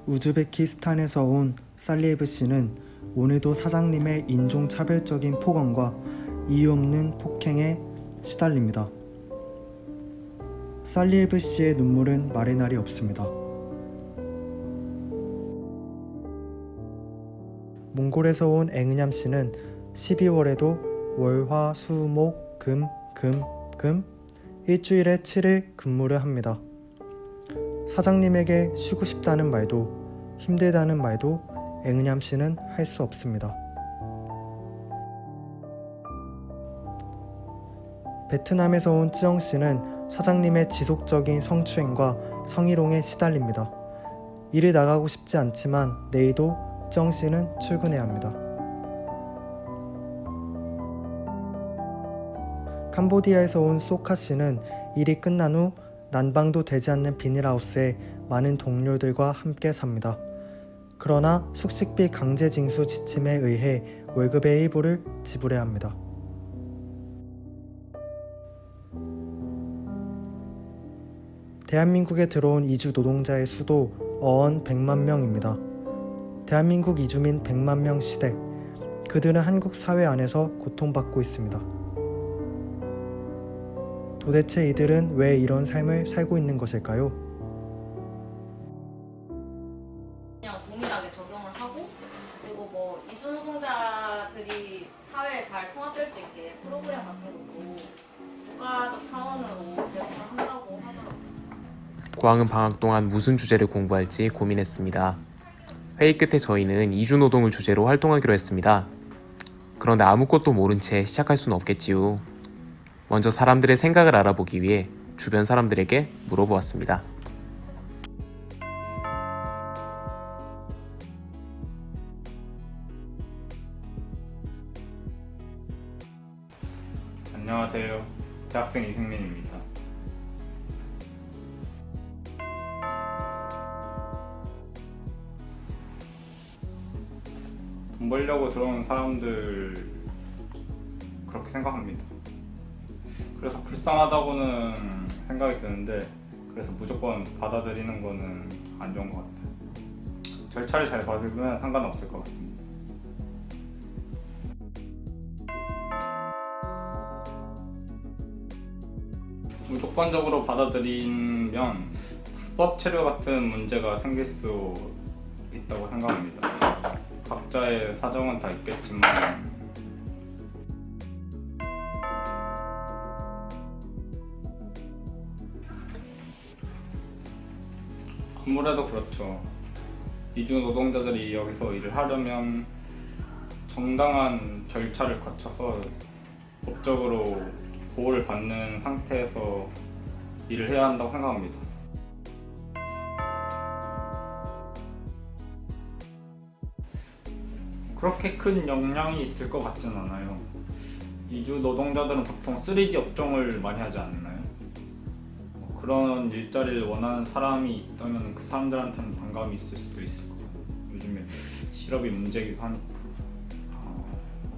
우즈베키스탄에서 온 살리에브 씨는 오늘도 사장님의 인종차별적인 폭언과 이유 없는 폭행에 시달립니다. 살리에브 씨의 눈물은 말의 날이 없습니다. 몽골에서 온 앵은얌 씨는 12월에도 월, 화, 수, 목, 금 일주일에 7일 근무를 합니다. 사장님에게 쉬고 싶다는 말도 힘들다는 말도 앵은얌 씨는 할 수 없습니다. 베트남에서 온 쯔영 씨는 사장님의 지속적인 성추행과 성희롱에 시달립니다. 일을 나가고 싶지 않지만 내일도 쯔영 씨는 출근해야 합니다. 캄보디아에서 온 소카 씨는 일이 끝난 후 난방도 되지 않는 비닐하우스에 많은 동료들과 함께 삽니다. 그러나 숙식비 강제 징수 지침에 의해 월급의 일부를 지불해야 합니다. 대한민국에 들어온 이주 노동자의 수도 어언 100만 명입니다. 대한민국 이주민 100만 명 시대, 그들은 한국 사회 안에서 고통받고 있습니다. 도대체 이들은 왜 이런 삶을 살고 있는 것일까요? 그냥 동일하게 적용을 하고, 그리고 뭐 이주 노동자들이 사회에 잘 통합될 수 있게 프로그램 같은 것도 국가적 차원으로 제공을 한다고 하더라고요. 고학은 방학 동안 무슨 주제를 공부할지 고민했습니다. 회의 끝에 저희는 이주노동을 주제로 활동하기로 했습니다. 그런데 아무것도 모른 채 시작할 수는 없겠지요. 먼저 사람들의 생각을 알아보기 위해 주변 사람들에게 물어보았습니다. 안녕하세요. 대학생 이승민입니다. 돈 벌려고 들어오는 사람들 그렇게 생각합니다. 그래서 불쌍하다고는 생각이 드는데, 그래서 무조건 받아들이는 거는 안 좋은 것 같아요. 절차를 잘 받으면 상관없을 것 같습니다. 무조건적으로 받아들이면 불법 체류 같은 문제가 생길 수 있다고 생각합니다. 각자의 사정은 다 있겠지만 아무래도 그렇죠. 이주 노동자들이 여기서 일을 하려면 정당한 절차를 거쳐서 법적으로 보호를 받는 상태에서 일을 해야 한다고 생각합니다. 그렇게 큰 영향이 있을 것 같진 않아요. 이주 노동자들은 보통 3D 업종을 많이 하지 않나요? 그런 일자리를 원하는 사람이 있다면 그 사람들한테는 반감이 있을 수도 있을 것 같아요. 요즘에 실업이 문제이기도 하니까.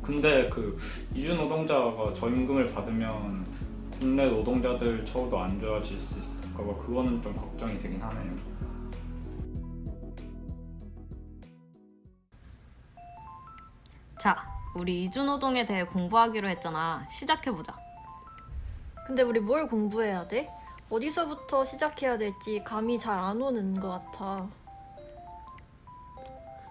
근데 그 이주 노동자가 저임금을 받으면 국내 노동자들 처우도 안 좋아질 수 있을까 봐 그거는 좀 걱정이 되긴 하네요. 자, 우리 이주노동에 대해 공부하기로 했잖아. 시작해보자. 근데 우리 뭘 공부해야 돼? 어디서부터 시작해야 될지 감이 잘 안 오는 것 같아.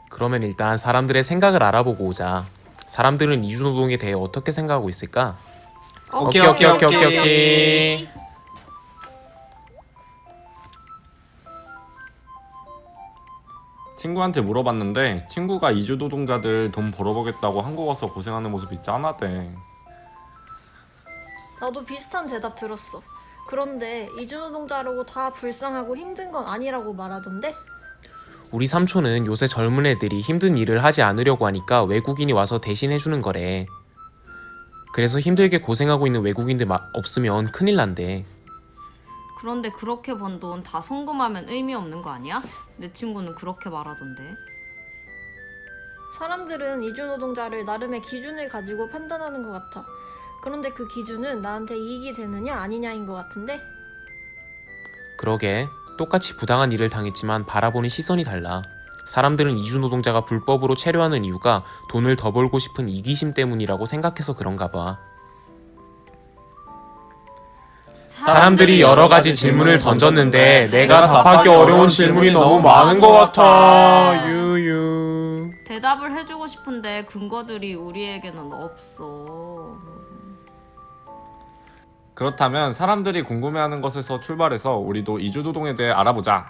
그러면 일단 사람들의 생각을 알아보고 오자. 사람들은 이주노동에 대해 어떻게 생각하고 있을까? 오케이. 친구한테 물어봤는데 친구가 이주 노동자들 돈 벌어보겠다고 한국 와서 고생하는 모습이 짠하대. 나도 비슷한 대답 들었어. 그런데 이주노동자라고 다 불쌍하고 힘든 건 아니라고 말하던데? 우리 삼촌은 요새 젊은 애들이 힘든 일을 하지 않으려고 하니까 외국인이 와서 대신 해주는 거래. 그래서 힘들게 고생하고 있는 외국인들 없으면 큰일 난대. 그런데 그렇게 번 돈 다 송금하면 의미 없는 거 아니야? 내 친구는 그렇게 말하던데. 사람들은 이주노동자를 나름의 기준을 가지고 판단하는 것 같아. 그런데 그 기준은 나한테 이익이 되느냐 아니냐인 것 같은데? 그러게 똑같이 부당한 일을 당했지만 바라보는 시선이 달라. 사람들은 이주노동자가 불법으로 체류하는 이유가 돈을 더 벌고 싶은 이기심 때문이라고 생각해서 그런가 봐. 사람들이 여러 가지 질문을 던졌는데 내가 답하기 어려운 질문이 너무 많은 것 같아. 유유. 대답을 해주고 싶은데 근거들이 우리에게는 없어. 그렇다면 사람들이 궁금해하는 것에서 출발해서 우리도 이주노동에 대해 알아보자.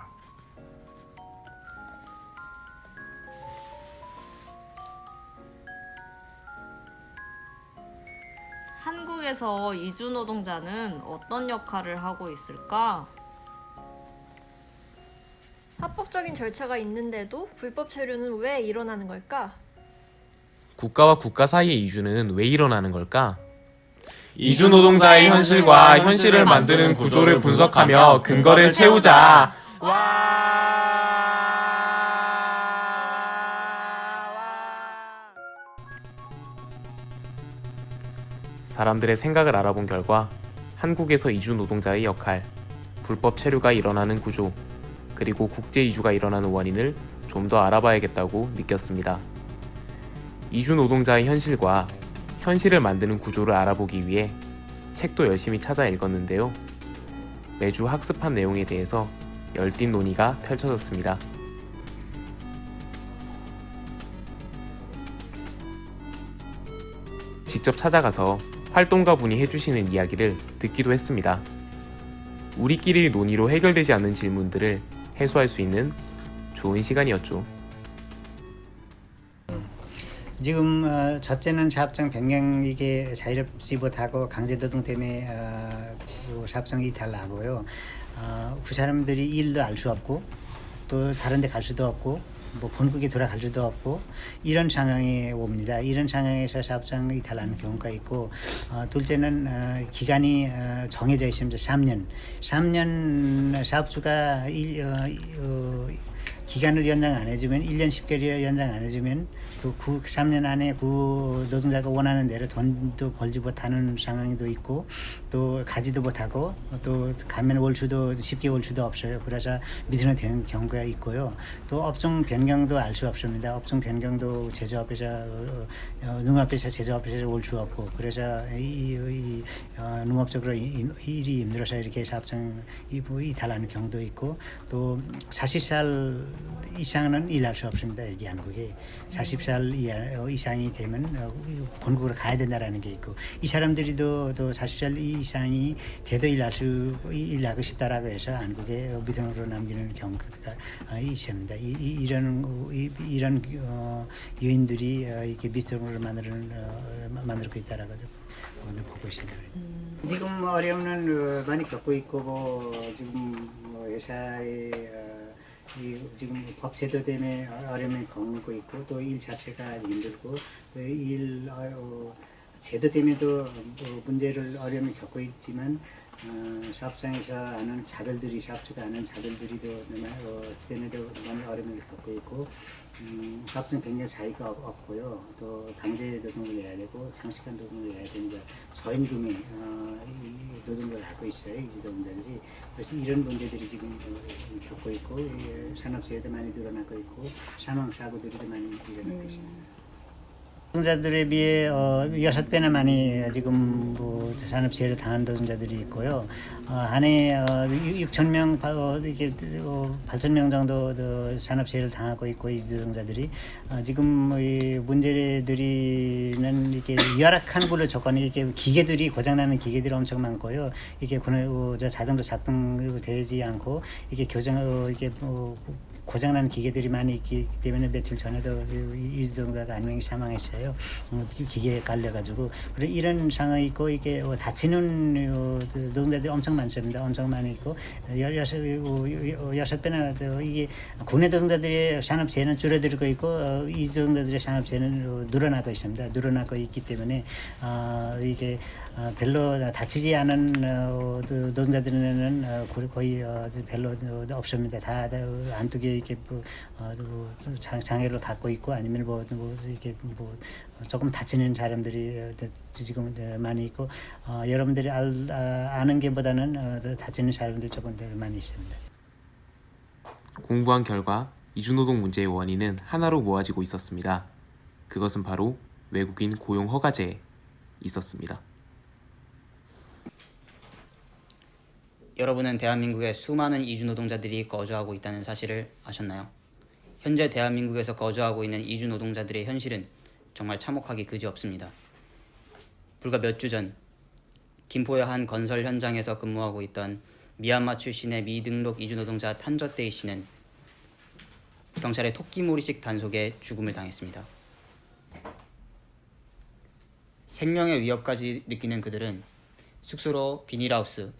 한국에서 이주노동자는 어떤 역할을 하고 있을까? 합법적인 절차가 있는데도 불법 체류는 왜 일어나는 걸까? 국가와 국가 사이의 이주는 왜 일어나는 걸까? 이주노동자의 현실과 현실을 만드는 구조를 분석하며 근거를 채우자. 사람들의 생각을 알아본 결과 한국에서 이주노동자의 역할, 불법 체류가 일어나는 구조, 그리고 국제 이주가 일어나는 원인을 좀 더 알아봐야겠다고 느꼈습니다. 이주노동자의 현실과 현실을 만드는 구조를 알아보기 위해 책도 열심히 찾아 읽었는데요. 매주 학습한 내용에 대해서 열띤 논의가 펼쳐졌습니다. 직접 찾아가서 활동가분이 해주시는 이야기를 듣기도 했습니다. 우리끼리 논의로 해결되지 않는 질문들을 해소할 수 있는 좋은 시간이었죠. 지금 첫째는 사업장 변경 이게 자유롭지 못하고 강제노동 때문에 사업장 이탈나고요. 그 사람들이 일도 알 수 없고 또 다른 데 갈 수도 없고 뭐 본국에 돌아갈 수도 없고 이런 상황이 옵니다. 이런 상황에서 사업장 이탈하는 경우가 있고 둘째는 기간이 정해져 있습니다. 3년 사업주가 기간을 연장 안 해주면 1년 10개월 연장 안 해주면 또 그 3년 안에 그 노동자가 원하는 대로 돈도 벌지 못하는 상황도 있고 또 가지도 못하고 또 가면 올 수도 쉽게 올 수도 없어요. 그래서 미루는 되는 경우가 있고요. 또 업종 변경도 알 수 없습니다. 업종 변경도 제조업에서 농업에서 제조업에서 올 수 없고 그래서 이 농업적으로 일이 힘들어서 이렇게 사업장 이탈하는 경우도 있고 또 40살 이상은 일할 수 없습니다. 여기 한국에 40살 이상이 되면 본국으로 가야 된다라는 게 있고 이 사람들이도 또 40살 이상이 돼도 일하고 싶다라고 해서 한국에 미등으로 남기는 경우가 있습니다. 이런 요인들이 이렇게 미등으로 만들고 있다라고 보고 있습니다. 지금 어려움은 많이 겪고 있고 지금 회사에 지금 법 제도 때문에 어려움을 겪고 있고 또 일 자체가 힘들고 또 일 제도 때문에도 문제를 어려움을 겪고 있지만 사업장에서 하는 사업주가 하는 자별들이 때문에도 많이 어려움을 겪고 있고 사업장 변경 자유가 없고요. 또 강제 노동을 해야 되고 장시간 노동을 해야 되니까 저임금이 노동을 하고 있어요. 이주노동자들이. 그래서 이런 문제들이 지금 겪고 있고 산업재해도 많이 늘어나고 있고 사망사고들이 많이 일어나고 있습니다. 노동자들에 비해 6배나 많이 지금 산업재해를 당한 노동자들이 있고요. 한 해 6,000명, 이렇게 8,000명 정도 산업재해를 당하고 있고 이 노동자들이 지금 이 문제들이는 이렇게 열악한 근로 조건이 이렇게 기계들이 고장나는 기계들이 엄청 많고요. 이게 자동으로 작동되지 않고 이게 이게 고장난 기계들이 많이 있기 때문에 며칠 전에도 이주노동자가 한 명이 사망했어요. 기계에 깔려가지고. 그래 이런 상황이 있고 이게 다치는 노동자들이 엄청 많습니다. 엄청 많이 있고 6배나 이게 국내 노동자들의 산업재해는 줄어들고 있고 이주노동자들의 산업재해는 늘어나고 있습니다. 늘어나고 있기 때문에 이게 별로 다치지 않은 노동자들은 거의 별로 없습니다. 다 안쪽에 이렇게 장애를 갖고 있고 아니면 이렇게 조금 다치는 사람들이 지금 많이 있고 여러분들이 아는 게보다는 다치는 사람들이 조금 더 많이 있습니다. 공부한 결과 이주노동 문제의 원인은 하나로 모아지고 있었습니다. 그것은 바로 외국인 고용 허가제에 있었습니다. 여러분은 대한민국에 수많은 이주 노동자들이 거주하고 있다는 사실을 아셨나요? 현재 대한민국에서 거주하고 있는 이주 노동자들의 현실은 정말 참혹하기 그지없습니다. 불과 몇 주 전 김포의 한 건설 현장에서 근무하고 있던 미얀마 출신의 미등록 이주 노동자 탄저떼이 씨는 경찰의 토끼몰이식 단속에 죽음을 당했습니다. 생명의 위협까지 느끼는 그들은 숙소로 비닐하우스,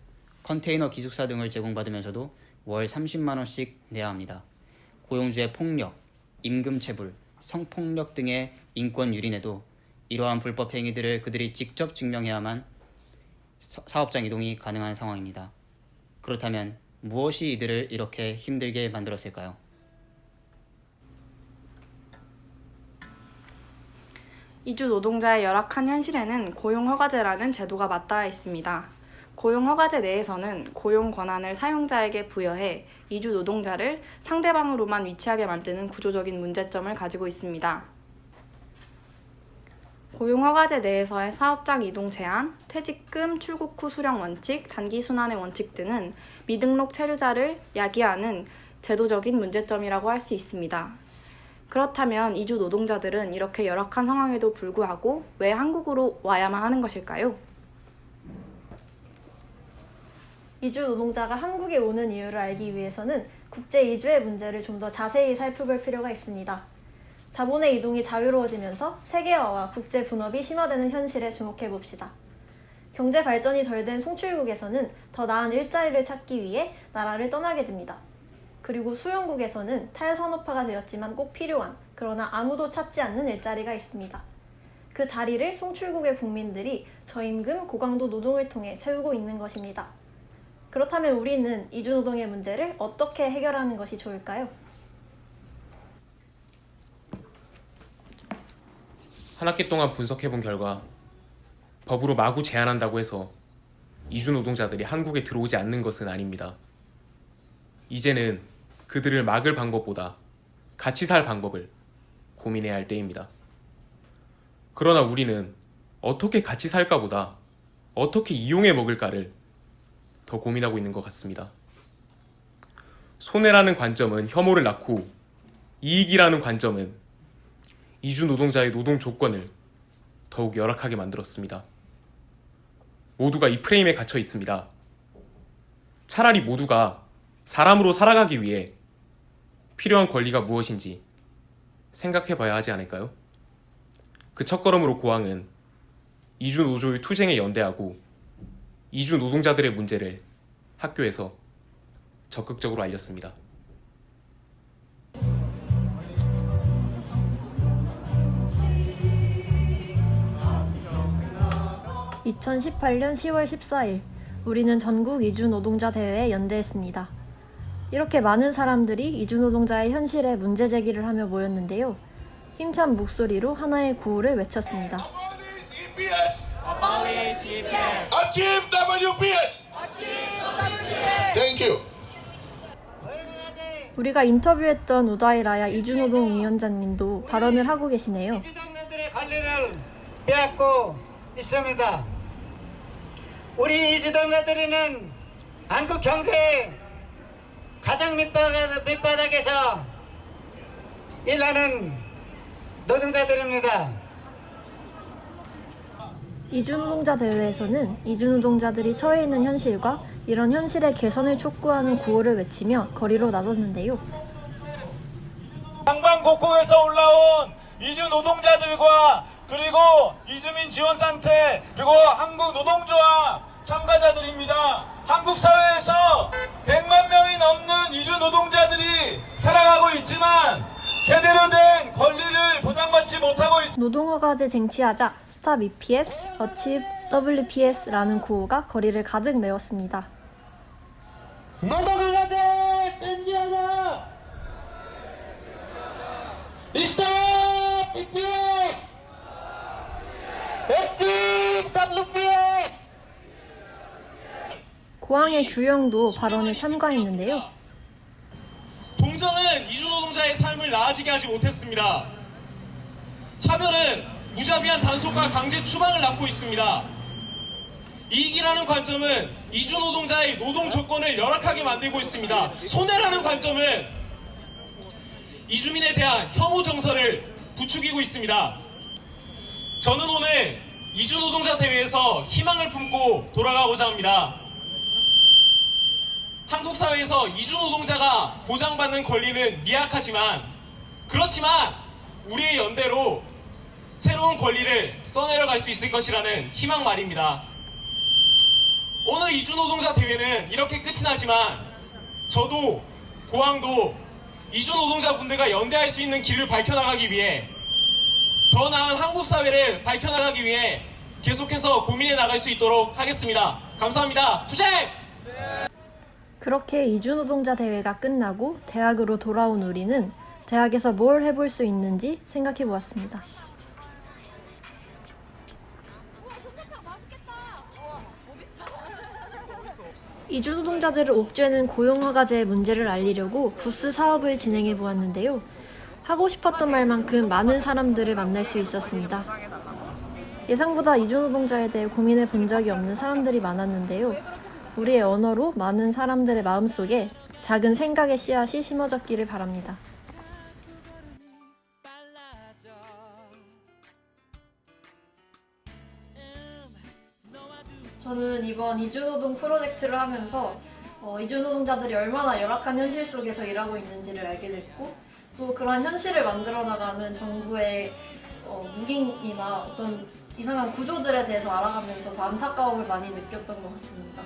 컨테이너 기숙사 등을 제공받으면서도 월 30만 원씩 내야 합니다. 고용주의 폭력, 임금체불, 성폭력 등의 인권 유린에도 이러한 불법 행위들을 그들이 직접 증명해야만 사업장 이동이 가능한 상황입니다. 그렇다면 무엇이 이들을 이렇게 힘들게 만들었을까요? 이주 노동자의 열악한 현실에는 고용허가제라는 제도가 맞닿아 있습니다. 고용허가제 내에서는 고용 권한을 사용자에게 부여해 이주 노동자를 상대방으로만 위치하게 만드는 구조적인 문제점을 가지고 있습니다. 고용허가제 내에서의 사업장 이동 제한, 퇴직금, 출국 후 수령 원칙, 단기 순환의 원칙 등은 미등록 체류자를 야기하는 제도적인 문제점이라고 할 수 있습니다. 그렇다면 이주 노동자들은 이렇게 열악한 상황에도 불구하고 왜 한국으로 와야만 하는 것일까요? 이주 노동자가 한국에 오는 이유를 알기 위해서는 국제 이주의 문제를 좀 더 자세히 살펴볼 필요가 있습니다. 자본의 이동이 자유로워지면서 세계화와 국제 분업이 심화되는 현실에 주목해 봅시다. 경제 발전이 덜 된 송출국에서는 더 나은 일자리를 찾기 위해 나라를 떠나게 됩니다. 그리고 수용국에서는 탈산업화가 되었지만 꼭 필요한, 그러나 아무도 찾지 않는 일자리가 있습니다. 그 자리를 송출국의 국민들이 저임금, 고강도 노동을 통해 채우고 있는 것입니다. 그렇다면 우리는 이주노동의 문제를 어떻게 해결하는 것이 좋을까요? 한 학기 동안 분석해본 결과 법으로 마구 제한한다고 해서 이주 노동자들이 한국에 들어오지 않는 것은 아닙니다. 이제는 그들을 막을 방법보다 같이 살 방법을 고민해야 할 때입니다. 그러나 우리는 어떻게 같이 살까보다 어떻게 이용해 먹을까를 더 고민하고 있는 것 같습니다. 손해라는 관점은 혐오를 낳고 이익이라는 관점은 이주 노동자의 노동 조건을 더욱 열악하게 만들었습니다. 모두가 이 프레임에 갇혀 있습니다. 차라리 모두가 사람으로 살아가기 위해 필요한 권리가 무엇인지 생각해 봐야 하지 않을까요? 그 첫걸음으로 고항은 이주 노조의 투쟁에 연대하고 이주 노동자들의 문제를 학교에서 적극적으로 알렸습니다. 2018년 10월 14일 우리는 전국 이주노동자 대회에 연대했습니다. 이렇게 많은 사람들이 이주노동자의 현실에 문제 제기를 하며 모였는데요. 힘찬 목소리로 하나의 구호를 외쳤습니다. Achieve WPS! Thank you. 우리가 인터뷰했던 우다이라야 이주노동위원장님도 발언을 하고 계시네요. 이주노동자들의 권리를 빼앗고 있습니다. 우리 이주노동자들은 한국 경제의 가장 밑바닥에서 일하는 노동자들입니다. 이주노동자 대회에서는 이주노동자들이 처해 있는 현실과 이런 현실의 개선을 촉구하는 구호를 외치며 거리로 나섰는데요. 방방곡곡에서 올라온 이주 노동자들과 그리고 이주민 지원단체 그리고 한국노동조합 참가자들입니다. 한국 사회에서 100만 명이 넘는 이주 노동자들이 살아가고 있지만 제대로 된 권리를 보장받지 못하고 있습니다. 노동허가제 쟁취하자, 스탑 EPS, Achieve WPS라는 구호가 거리를 가득 메웠습니다. 노동을 가자! 땡기하자! 스톱! BTS! 백집! WPS! 고항의 규영도 발언에 참가했는데요. 동정은 이주노동자의 삶을 나아지게 하지 못했습니다. 차별은 무자비한 단속과 강제 추방을 낳고 있습니다. 이익이라는 관점은 이주노동자의 노동 조건을 열악하게 만들고 있습니다. 손해라는 관점은 이주민에 대한 혐오 정서를 부추기고 있습니다. 저는 오늘 이주노동자 대회에서 희망을 품고 돌아가고자 합니다. 한국 사회에서 이주노동자가 보장받는 권리는 미약하지만 그렇지만 우리의 연대로 새로운 권리를 써내려갈 수 있을 것이라는 희망 말입니다. 오늘 이주노동자 대회는 이렇게 끝이 나지만 저도 고항도 이주노동자분들과 연대할 수 있는 길을 밝혀나가기 위해 더 나은 한국 사회를 밝혀나가기 위해 계속해서 고민해 나갈 수 있도록 하겠습니다. 감사합니다. 투쟁! 그렇게 이주노동자 대회가 끝나고 대학으로 돌아온 우리는 대학에서 뭘 해볼 수 있는지 생각해 보았습니다. 이주노동자들을 옥죄는 고용허가제의 문제를 알리려고 부스 사업을 진행해 보았는데요. 하고 싶었던 말만큼 많은 사람들을 만날 수 있었습니다. 예상보다 이주노동자에 대해 고민해 본 적이 없는 사람들이 많았는데요. 우리의 언어로 많은 사람들의 마음속에 작은 생각의 씨앗이 심어졌기를 바랍니다. 저는 이번 이주노동 프로젝트를 하면서 이주노동자들이 얼마나 열악한 현실 속에서 일하고 있는지를 알게 됐고 또 그러한 현실을 만들어 나가는 정부의 무기나 어떤 이상한 구조들에 대해서 알아가면서 더 안타까움을 많이 느꼈던 것 같습니다.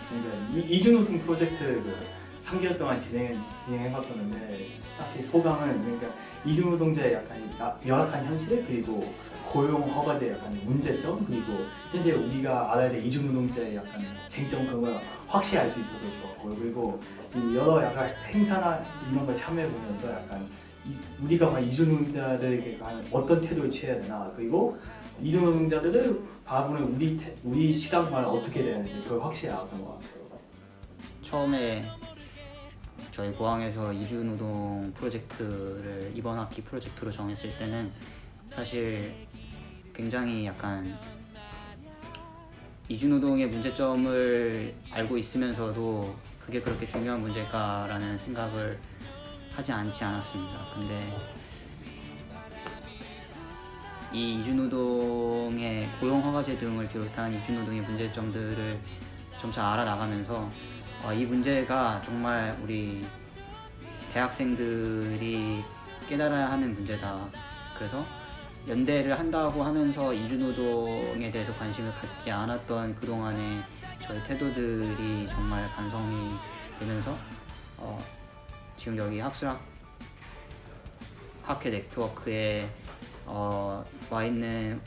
그러니까 이주노동 프로젝트 3개월 동안 진행해봤었는데 딱히 소감은 그러니까 이주노동자의 약간 열악한 현실 그리고 고용허가제 약간 문제점 그리고 현재 우리가 알아야 될 이주노동자의 약간 쟁점 그런 걸 확실히 알 수 있어서 좋았고요. 그리고 여러 약간 행사나 이런 걸 참여해보면서 약간 우리가 이주노동자들에게 어떤 태도를 취해야 되나 그리고 이주노동자들을 바라보는 우리 시각만 어떻게 되는지 그걸 확실히 알았던 것 같아요. 처음에 저희 고항에서 이주노동 프로젝트를 이번 학기 프로젝트로 정했을 때는 사실 굉장히 약간 이주노동의 문제점을 알고 있으면서도 그게 그렇게 중요한 문제일까라는 생각을 하지 않았습니다. 근데 이 이주노동의 고용허가제 등을 비롯한 이주노동의 문제점들을 점차 알아나가면서 이 문제가 정말 우리 대학생들이 깨달아야 하는 문제다. 그래서 연대를 한다고 하면서 이주노동에 대해서 관심을 갖지 않았던 그동안의 저희 태도들이 정말 반성이 되면서 지금 여기 학술학회 네트워크에 와 있는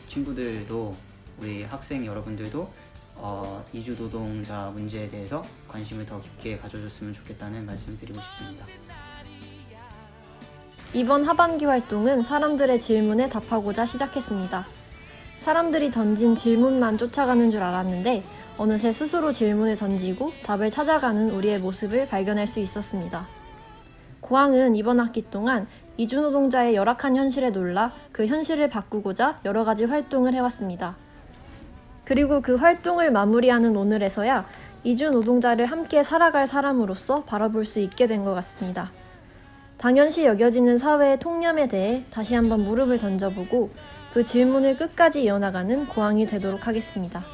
친구들도 우리 학생 여러분들도 이주 노동자 문제에 대해서 관심을 더 깊게 가져줬으면 좋겠다는 말씀을 드리고 싶습니다. 이번 하반기 활동은 사람들의 질문에 답하고자 시작했습니다. 사람들이 던진 질문만 쫓아가는 줄 알았는데 어느새 스스로 질문을 던지고 답을 찾아가는 우리의 모습을 발견할 수 있었습니다. 고항은 이번 학기 동안 이주노동자의 열악한 현실에 놀라 그 현실을 바꾸고자 여러 가지 활동을 해왔습니다. 그리고 그 활동을 마무리하는 오늘에서야 이주노동자를 함께 살아갈 사람으로서 바라볼 수 있게 된 것 같습니다. 당연시 여겨지는 사회의 통념에 대해 다시 한번 무릎을 던져보고 그 질문을 끝까지 이어나가는 고항이 되도록 하겠습니다.